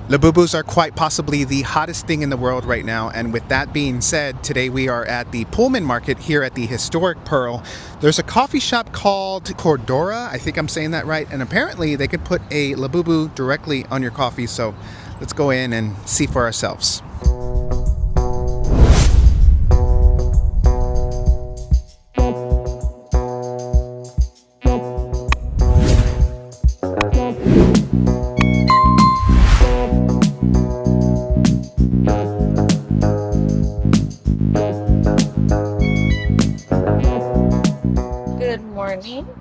Labubus are quite possibly the hottest thing in the world right now, and with that being said, today we are at the Pullman Market here at the historic Pearl. There's a coffee shop called Cordura, I think I'm saying that right, and apparently they could put a Labubu directly on your coffee, so let's go in and see for ourselves.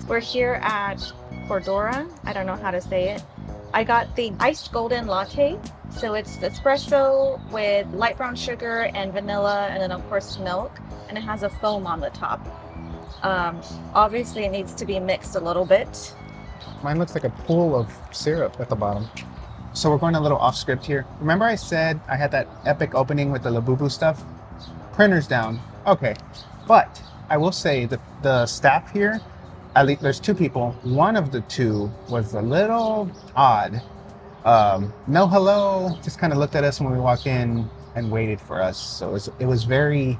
We're here at Cordura. I don't know how to say it. I got the iced golden latte. So it's espresso with light brown sugar and vanilla, and then of course milk, and it has a foam on the top. Obviously it needs to be mixed a little bit. Mine looks like a pool of syrup at the bottom. So we're going a little off script here. Remember I said I had that epic opening with the Labubu stuff? Printer's down. Okay. But I will say that the staff here, at least there's two people. One of the two was a little odd. No hello, just kind of looked at us when we walked in and waited for us. So it was very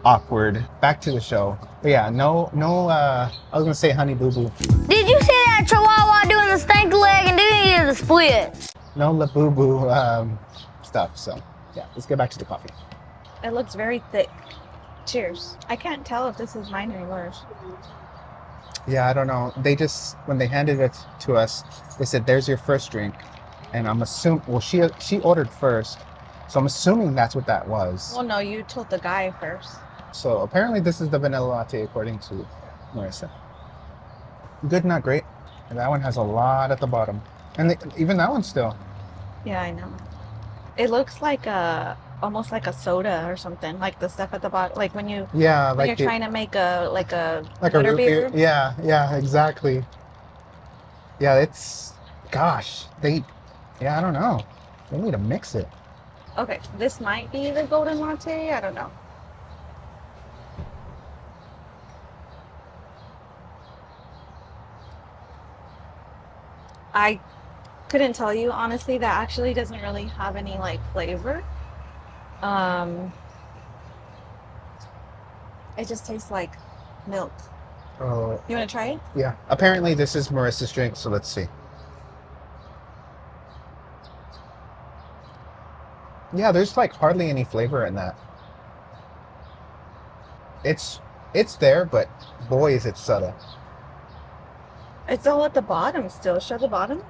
awkward. Back to the show. But yeah, no, I was gonna say honey boo boo. Did you see that chihuahua doing the stank leg and doing the split? No Labubu stuff. So yeah, let's get back to the coffee. It looks very thick. Cheers. I can't tell if this is mine or yours. Yeah, I don't know. They just, when they handed it to us, they said, "There's your first drink." And I'm assuming, well, she ordered first. So I'm assuming that's what that was. Well, no, you told the guy first. So apparently this is the vanilla latte according to Marissa. Good, not great. And that one has a lot at the bottom. And even that one still. Yeah, I know. It looks like almost like a soda or something, like the stuff at the bottom, like when you're trying to make a root beer. Yeah, exactly. Yeah, it's, gosh, I don't know. They need to mix it. Okay, this might be the golden latte. I don't know. I couldn't tell you honestly. That actually doesn't really have any like flavor. It just tastes like milk. Oh, you want to try it? Yeah. Apparently this is Marissa's drink, so let's see. Yeah, there's like hardly any flavor in that. It's there, but boy is it subtle. It's all at the bottom still. Show the bottom.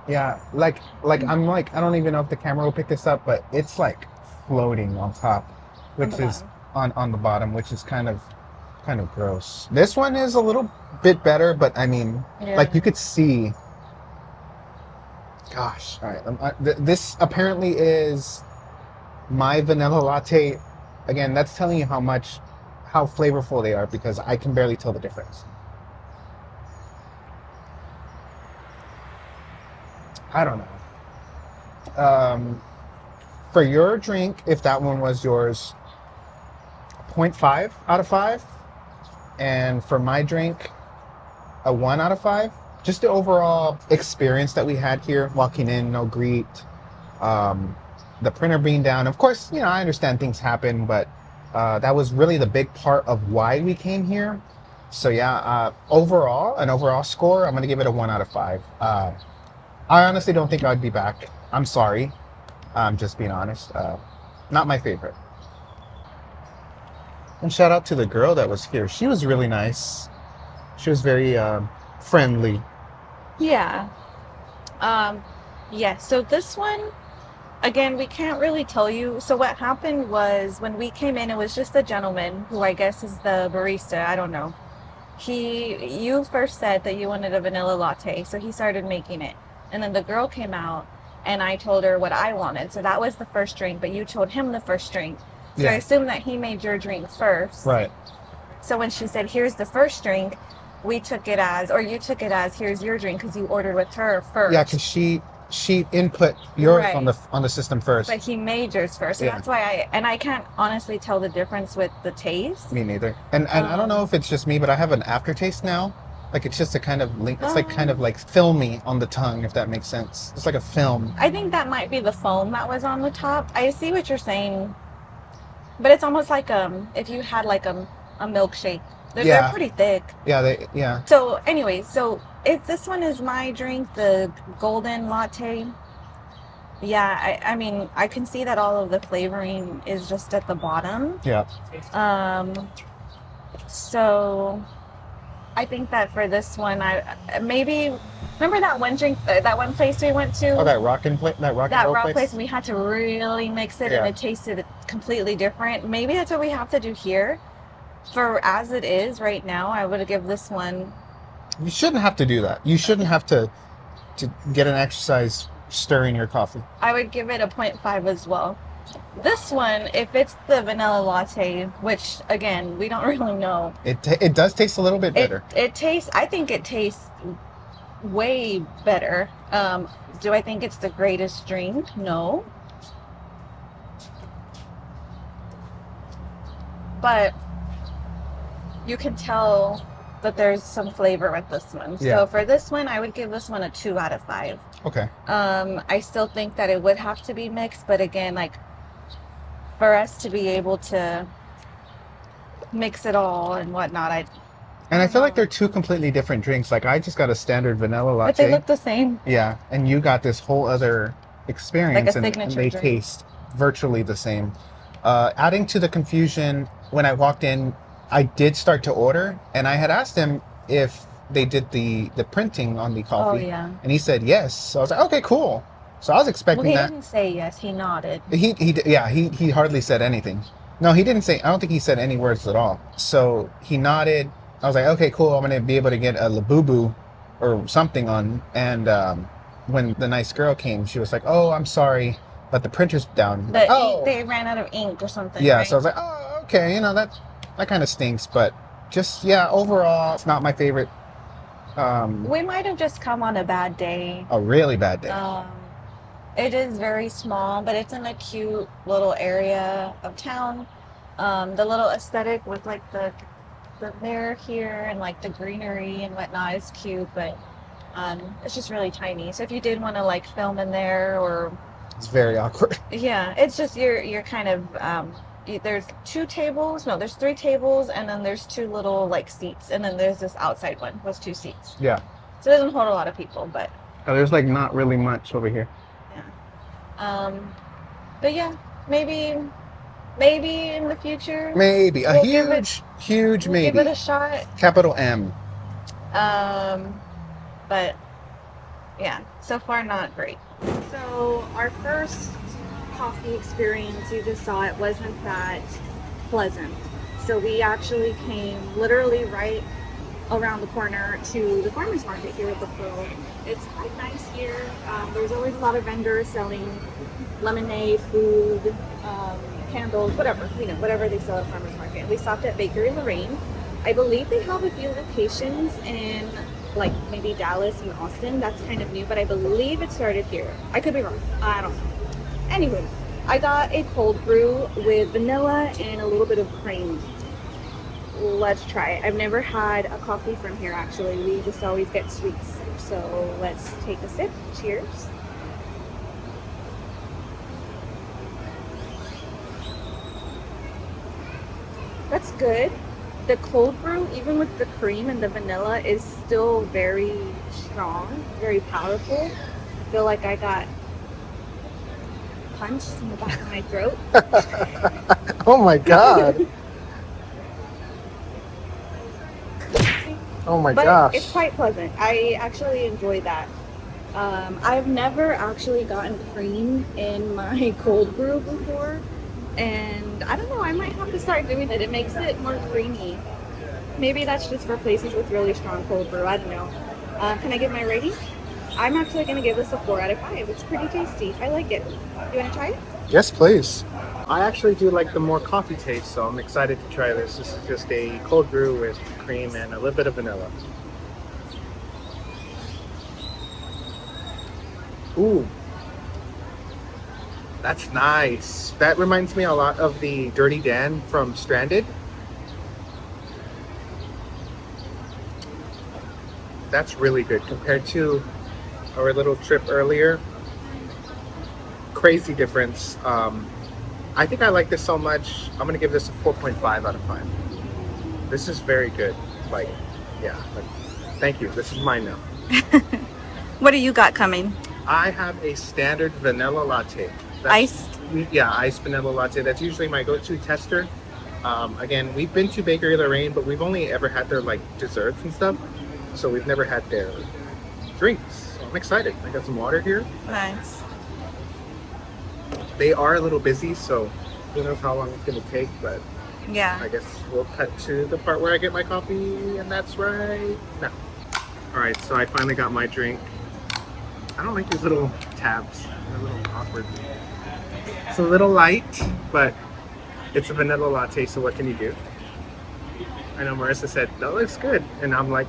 Yeah, like I'm like, I don't even know if the camera will pick this up, but it's like floating on top, which is on the bottom, which is kind of gross. This one is a little bit better, but I mean, like you could see. Gosh, all right. This apparently is my vanilla latte. Again, that's telling you how flavorful they are, because I can barely tell the difference. I don't know. For your drink, if that one was yours, 0.5 out of 5. And for my drink, a 1 out of 5. Just the overall experience that we had here, walking in, no greet, the printer being down. Of course, I understand things happen, but that was really the big part of why we came here. So yeah, an overall score, I'm going to give it a 1 out of 5. I honestly don't think I'd be back. I'm sorry. I'm just being honest. Not my favorite. And shout out to the girl that was here. She was really nice. She was very friendly. Yeah. Yeah, so this one, again, we can't really tell you. So what happened was when we came in, it was just a gentleman who I guess is the barista. I don't know. You first said that you wanted a vanilla latte, so he started making it. And then the girl came out and I told her what I wanted. So that was the first drink, but you told him the first drink. So I assumed that he made your drink first. Right. So when she said, "Here's the first drink," you took it as, "Here's your drink," because you ordered with her first. Yeah, because she input yours on the system first. But he made yours first. So that's why I can't honestly tell the difference with the taste. Me neither. And I don't know if it's just me, but I have an aftertaste now. Like it's just a kind of link. It's like kind of like filmy on the tongue, if that makes sense. It's like a film. I think that might be the foam that was on the top. I see what you're saying, but it's almost like if you had like a milkshake. They're pretty thick. Yeah. So anyway, so if this one is my drink, the golden latte. Yeah, I mean, I can see that all of the flavoring is just at the bottom. Yeah. So I think that for this one, I maybe remember that one drink, that one place we went to. Oh, that rock and roll place. We had to really mix it, and it tasted completely different. Maybe that's what we have to do here. For as it is right now, I would give this one. You shouldn't have to do that. You shouldn't have to get an exercise stirring your coffee. I would give it a 0.5 as well. This one, if it's the vanilla latte, which again we don't really know, it does taste a little bit better. It tastes. I think it tastes way better. Do I think it's the greatest drink? No. But you can tell that there's some flavor with this one. Yeah. So for this one, I would give this one a 2 out of 5. Okay. I still think that it would have to be mixed, but again, like for us to be able to mix it all and whatnot, I feel like they're two completely different drinks. Like I just got a standard vanilla latte. But they look the same. Yeah, and you got this whole other experience, Like a signature and they drink. taste virtually the same. Adding to the confusion, when I walked in, I did start to order, and I had asked him if they did the printing on the coffee. Oh, yeah. And he said yes. So I was like, okay, cool. So I was expecting Well, he that. didn't say yes. He nodded. He hardly said anything. No, he didn't say. I don't think he said any words at all. So he nodded. I was like, okay, cool. I'm gonna be able to get a Labubu or something on. And when the nice girl came, she was like, "Oh, I'm sorry, but the printer's down." Like, They ran out of ink or something. yeah. Right? So I was like, "Oh, okay. You know that kind of stinks." But just overall, it's not my favorite. We might have just come on a bad day. A really bad day. It is very small, but it's in a cute little area of town. The little aesthetic with like the mirror here and like the greenery and whatnot is cute, but it's just really tiny. So if you did want to like film in there, or It's very awkward. yeah, it's just you're kind of there's 2 tables. No, there's 3 tables, and then there's 2 little like seats, and then there's this outside one with 2 seats. Yeah. So it doesn't hold a lot of people, but There's like not really much over here. but yeah, maybe in the future, Maybe We'll give it- huge we'll maybe. give it a shot. Capital M. But yeah, so far not great. So our first coffee experience, you just saw it wasn't that pleasant. So we actually came literally right around the corner to the farmers market here at the Pearl. It's quite nice here. There's always a lot of vendors selling lemonade, food, candles, whatever, whatever they sell at farmers market. And we stopped at Bakery Lorraine. I believe they have a few locations in like maybe Dallas and Austin. That's kind of new, but I believe it started here. I could be wrong. I don't know. Anyway, I got a cold brew with vanilla and a little bit of cream. Let's try it. I've never had a coffee from here actually. We just always get sweets. So let's take a sip. Cheers. That's good. The cold brew, even with the cream and the vanilla, is still very strong, very powerful. I feel like I got punched in the back of my throat. Oh my god. Oh my But gosh. it's quite pleasant. I actually enjoy that. I've never actually gotten cream in my cold brew before, and I don't know, I might have to start doing it. It makes it more creamy. Maybe that's just for places with really strong cold brew. I don't know. Can I give my rating? I'm actually going to give this a 4 out of 5. It's pretty tasty. I like it. You want to try it? Yes, please. I actually do like the more coffee taste, so I'm excited to try this. This is just a cold brew with cream and a little bit of vanilla. Ooh. That's nice. That reminds me a lot of the Dirty Dan from Stranded. that's really good compared to our little trip earlier. Crazy difference. I think I like this so much. I'm gonna give this a 4.5 out of 5. This is very good. Like, yeah. Like, thank you. This is mine now. What do you got coming? I have a standard vanilla latte. Iced? Yeah, iced vanilla latte. That's usually my go-to tester. Again, we've been to Bakery Lorraine, but we've only ever had their like desserts and stuff. So we've never had their drinks. So I'm excited. I got some water here. Nice. They are a little busy, so who knows how long it's gonna take, but Yeah. I guess we'll cut to the part where I get my coffee, and that's right now. All right, so I finally got my drink. I don't like these little tabs. They're a little awkward. It's a little light, but it's a vanilla latte, so what can you do? I know Marissa said, that looks good. And I'm like,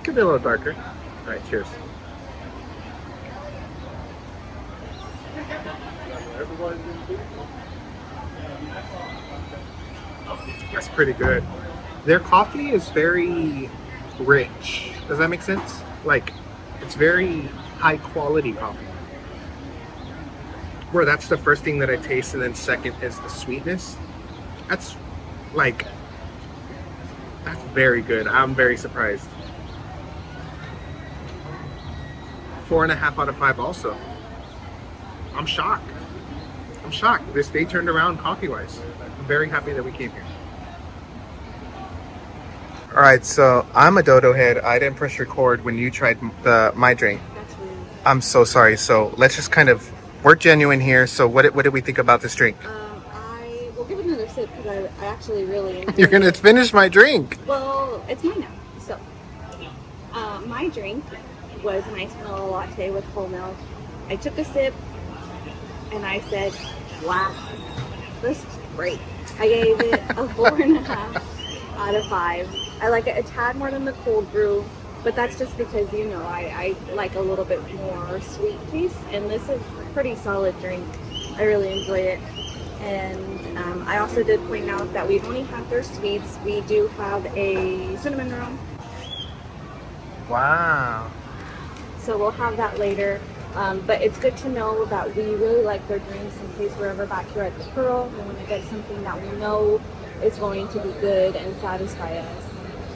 could be a little darker. All right, cheers. That's pretty good. Their coffee is very rich. Does that make sense? Like, it's very high quality coffee. Where that's the first thing that I taste, and then second is the sweetness. That's like, that's very good. I'm very surprised. 4.5 out of 5 also. I'm shocked. I'm shocked. This day turned around coffee-wise. I'm very happy that we came here. All right, so I'm a dodo head. I didn't press record when you tried my drink. That's weird. I'm so sorry. So let's just kind of, we're genuine here. So what did we think about this drink? I will give it another sip because I actually really enjoyed You're gonna it. finish my drink. Well, it's mine now. So, my drink was an iced vanilla latte with whole milk. I took a sip and I said, wow, this is great. I gave it a 4.5 out of 5. I like it a tad more than the cold brew, but that's just because, you know, I like a little bit more sweet taste, and this is a pretty solid drink. I really enjoy it. And I also did point out that we only have their sweets. We do have a cinnamon roll, Wow. so we'll have that later. But it's good to know that we really like their drinks in case we're ever back here at the Pearl. We want to get something that we know is going to be good and satisfy us.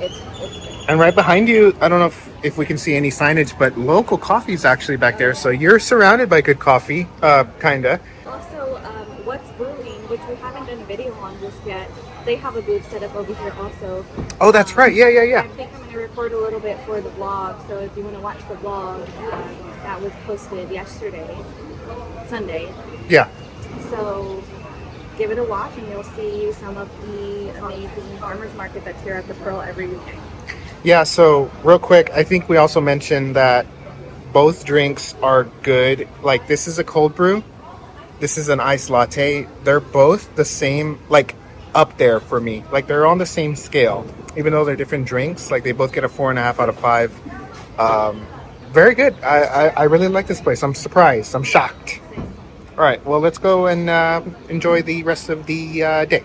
It's good. And right behind you, I don't know if we can see any signage, but local coffee is actually back there. So you're surrounded by good coffee, kinda. Also, What's Brewing, which we haven't done a video on just yet, they have a booth set up over here also. Oh, that's right. Yeah. I think I'm going to record a little bit for the vlog, so if you want to watch the vlog, that was posted yesterday, Sunday. Yeah. So give it a watch and you'll see some of the amazing farmers market that's here at the Pearl every weekend. Yeah, so real quick, I think we also mentioned that both drinks are good. Like, this is a cold brew. This is an iced latte. They're both the same, like, up there for me. Like, they're on the same scale. Even though they're different drinks, like, they both get a 4.5 out of 5. Very good. I really like this place. I'm surprised. I'm shocked. All right, well, let's go and enjoy the rest of the day.